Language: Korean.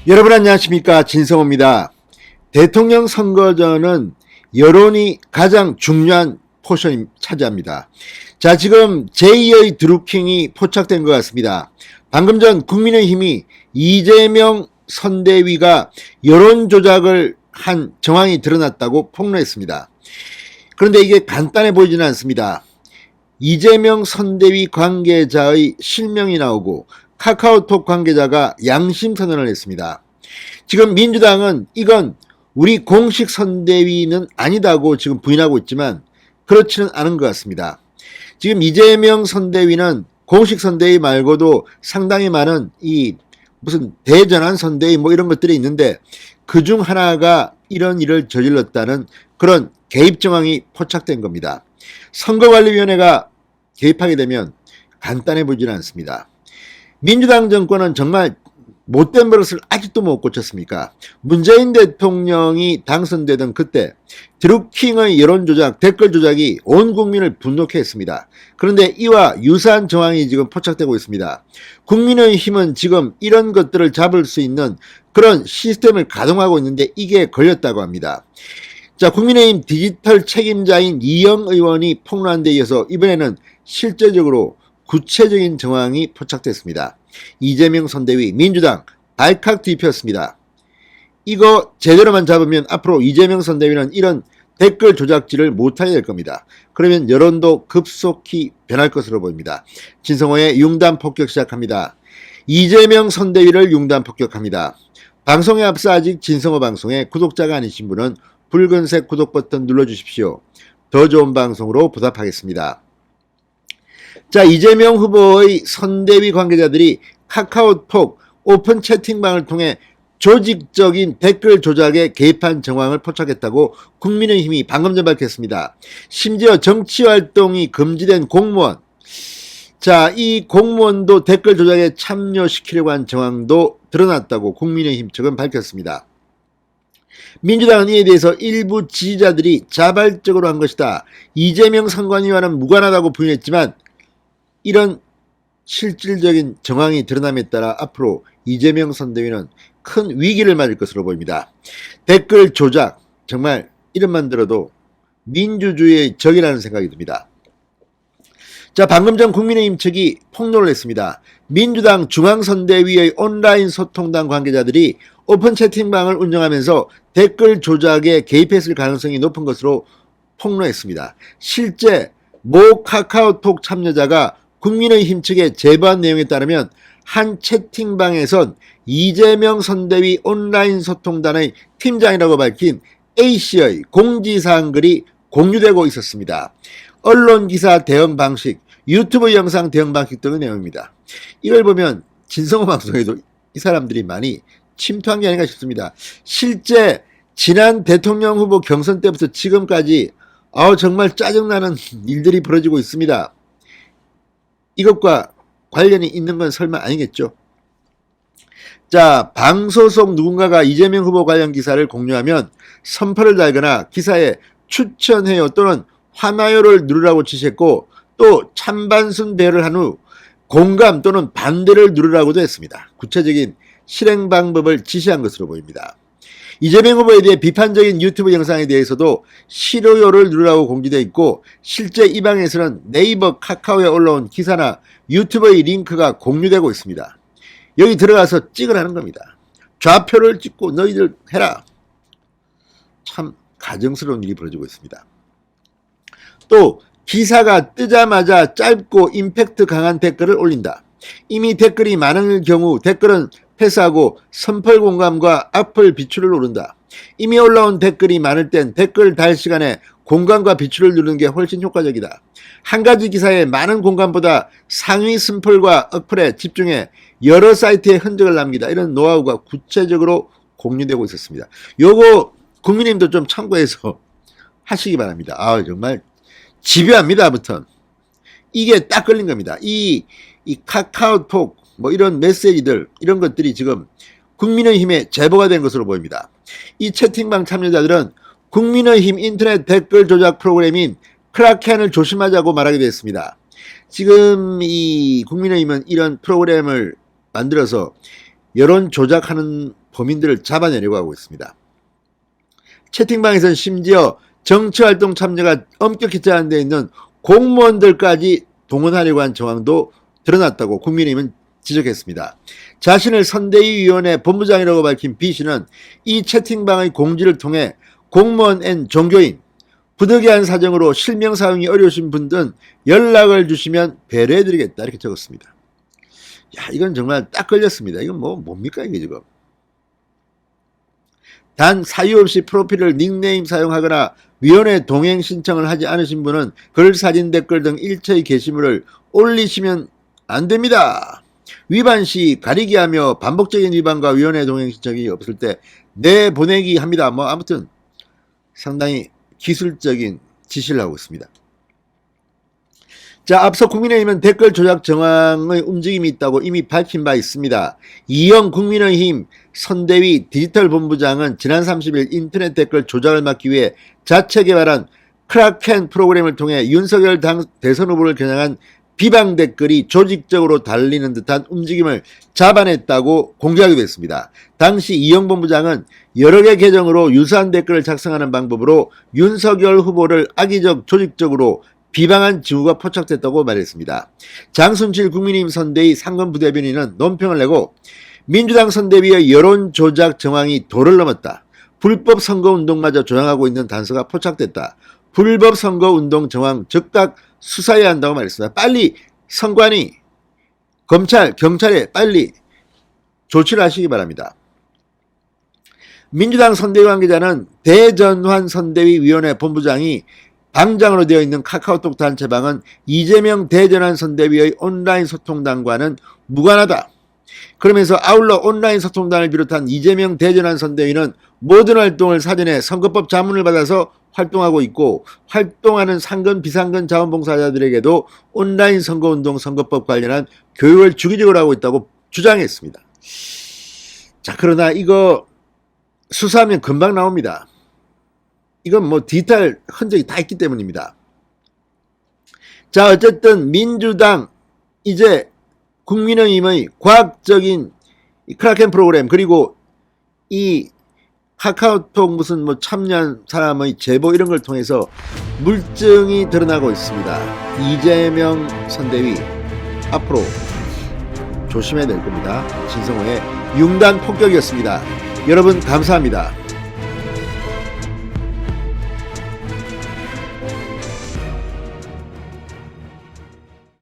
여러분 안녕하십니까, 진성호입니다. 대통령 선거전은 여론이 가장 중요한 포션을 차지합니다. 자, 지금 제2의 드루킹이 포착된 것 같습니다. 방금 전 국민의힘이 이재명 선대위가 여론 조작을 한 정황이 드러났다고 폭로했습니다. 그런데 이게 간단해 보이지는 않습니다. 이재명 선대위 관계자의 실명이 나오고 카카오톡 관계자가 양심 선언을 했습니다. 지금 민주당은 이건 우리 공식 선대위는 아니다고 지금 부인하고 있지만 그렇지는 않은 것 같습니다. 지금 이재명 선대위는 공식 선대위 말고도 상당히 많은 이 무슨 대전환 선대위 뭐 이런 것들이 있는데 그중 하나가 이런 일을 저질렀다는 그런 개입 정황이 포착된 겁니다. 선거관리위원회가 개입하게 되면 간단해 보지는 않습니다. 민주당 정권은 정말 못된 버릇을 아직도 못 고쳤습니까? 문재인 대통령이 당선되던 그때 드루킹의 여론조작, 댓글 조작이 온 국민을 분노케 했습니다. 그런데 이와 유사한 정황이 지금 포착되고 있습니다. 국민의힘은 지금 이런 것들을 잡을 수 있는 그런 시스템을 가동하고 있는데 이게 걸렸다고 합니다. 자, 국민의힘 디지털 책임자인 이영 의원이 폭로한 데 이어서 이번에는 실제적으로 구체적인 정황이 포착됐습니다. 이재명 선대위 민주당 발칵 뒤폈습니다. 이거 제대로만 잡으면 앞으로 이재명 선대위는 이런 댓글 조작질을 못하게 될 겁니다. 그러면 여론도 급속히 변할 것으로 보입니다. 진성호의 융단 폭격 시작합니다. 이재명 선대위를 융단 폭격합니다. 방송에 앞서 아직 진성호 방송에 구독자가 아니신 분은 붉은색 구독 버튼 눌러주십시오. 더 좋은 방송으로 보답하겠습니다. 자, 이재명 후보의 선대위 관계자들이 카카오톡 오픈 채팅방을 통해 조직적인 댓글 조작에 개입한 정황을 포착했다고 국민의힘이 방금 전 밝혔습니다. 심지어 정치활동이 금지된 공무원, 자, 이 공무원도 댓글 조작에 참여시키려고 한 정황도 드러났다고 국민의힘 측은 밝혔습니다. 민주당은 이에 대해서 일부 지지자들이 자발적으로 한 것이다, 이재명 선관위와는 무관하다고 부인했지만 이런 실질적인 정황이 드러남에 따라 앞으로 이재명 선대위는 큰 위기를 맞을 것으로 보입니다. 댓글 조작, 정말 이름만 들어도 민주주의의 적이라는 생각이 듭니다. 자, 방금 전 국민의힘 측이 폭로를 했습니다. 민주당 중앙선대위의 온라인 소통단 관계자들이 오픈 채팅방을 운영하면서 댓글 조작에 개입했을 가능성이 높은 것으로 폭로했습니다. 실제 모 카카오톡 참여자가 국민의힘 측에 제보한 내용에 따르면 한 채팅방에선 이재명 선대위 온라인 소통단의 팀장이라고 밝힌 A씨의 공지사항 글이 공유되고 있었습니다. 언론기사 대응 방식, 유튜브 영상 대응 방식 등의 내용입니다. 이걸 보면 진성호 방송에도 이 사람들이 많이 침투한 게 아닌가 싶습니다. 실제 지난 대통령 후보 경선 때부터 지금까지 정말 짜증나는 일들이 벌어지고 있습니다. 이것과 관련이 있는 건 설마 아니겠죠? 자, 방소속 누군가가 이재명 후보 관련 기사를 공유하면 선포를 달거나 기사에 추천해요 또는 화나요를 누르라고 지시했고 또 찬반순 배열을 한 후 공감 또는 반대를 누르라고도 했습니다. 구체적인 실행 방법을 지시한 것으로 보입니다. 이재명 후보에 대해 비판적인 유튜브 영상에 대해서도 싫어요를 누르라고 공지되어 있고 실제 이 방에서는 네이버, 카카오에 올라온 기사나 유튜브의 링크가 공유되고 있습니다. 여기 들어가서 찍으라는 겁니다. 좌표를 찍고 너희들 해라. 참 가정스러운 일이 벌어지고 있습니다. 또 기사가 뜨자마자 짧고 임팩트 강한 댓글을 올린다. 이미 댓글이 많은 경우 댓글은 패스하고 선펄 공감과 악플 비추를 누른다. 이미 올라온 댓글이 많을 땐 댓글 달 시간에 공감과 비추를 누르는 게 훨씬 효과적이다. 한 가지 기사에 많은 공감보다 상위 선펄과 악플에 집중해 여러 사이트에 흔적을 남기다. 이런 노하우가 구체적으로 공유되고 있었습니다. 요거 국민님도 좀 참고해서 하시기 바랍니다. 정말 집요합니다. 아무튼 이게 딱 걸린 겁니다. 이 카카오톡 뭐 이런 메시지들, 이런 것들이 지금 국민의힘에 제보가 된 것으로 보입니다. 이 채팅방 참여자들은 국민의힘 인터넷 댓글 조작 프로그램인 크라켄을 조심하자고 말하게 됐습니다. 지금 이 국민의힘은 이런 프로그램을 만들어서 여론 조작하는 범인들을 잡아내려고 하고 있습니다. 채팅방에서는 심지어 정치활동 참여가 엄격히 제한되어 있는 공무원들까지 동원하려고 한 정황도 드러났다고 국민의힘은 지적했습니다. 자신을 선대위위원회 본부장이라고 밝힌 B씨는 이 채팅방의 공지를 통해 공무원 N 종교인, 부득이한 사정으로 실명 사용이 어려우신 분들은 연락을 주시면 배려해드리겠다 이렇게 적었습니다. 야, 이건 정말 딱 걸렸습니다. 이건 뭡니까 이게 지금. 단 사유 없이 프로필을 닉네임 사용하거나 위원회 동행 신청을 하지 않으신 분은 글, 사진, 댓글 등 일체의 게시물을 올리시면 안 됩니다. 위반 시 가리기 하며 반복적인 위반과 위원회 동행 신청이 없을 때 내보내기 합니다. 아무튼 상당히 기술적인 지시를 하고 있습니다. 자, 앞서 국민의힘은 댓글 조작 정황의 움직임이 있다고 이미 밝힌 바 있습니다. 이영 국민의힘 선대위 디지털 본부장은 지난 30일 인터넷 댓글 조작을 막기 위해 자체 개발한 크라켄 프로그램을 통해 윤석열 당 대선 후보를 겨냥한 비방 댓글이 조직적으로 달리는 듯한 움직임을 잡아냈다고 공개하기도 했습니다. 당시 이영 본부장은 여러 개 계정으로 유사한 댓글을 작성하는 방법으로 윤석열 후보를 악의적 조직적으로 비방한 징후가 포착됐다고 말했습니다. 장순칠 국민의힘 선대위 상근 부대변인은 논평을 내고 민주당 선대위의 여론 조작 정황이 도를 넘었다. 불법 선거운동마저 조장하고 있는 단서가 포착됐다. 불법 선거운동 정황 즉각 수사해야 한다고 말했습니다. 빨리 선관위, 검찰, 경찰에 빨리 조치를 하시기 바랍니다. 민주당 선대위 관계자는 대전환 선대위 위원회 본부장이 방장으로 되어 있는 카카오톡 단체방은 이재명 대전환 선대위의 온라인 소통단과는 무관하다. 그러면서 아울러 온라인 소통단을 비롯한 이재명 대전환 선대위는 모든 활동을 사전에 선거법 자문을 받아서 활동하고 있고 활동하는 상근 비상근 자원봉사자들에게도 온라인 선거운동 선거법 관련한 교육을 주기적으로 하고 있다고 주장했습니다. 자, 그러나 이거 수사하면 금방 나옵니다. 이건 디지털 흔적이 다 있기 때문입니다. 자, 어쨌든 민주당 이제 국민의힘의 과학적인 크라켄 프로그램 그리고 이 카카오톡 무슨 참여한 사람의 제보 이런 걸 통해서 물증이 드러나고 있습니다. 이재명 선대위 앞으로 조심해야 될 겁니다. 진성호의 융단 폭격이었습니다. 여러분 감사합니다.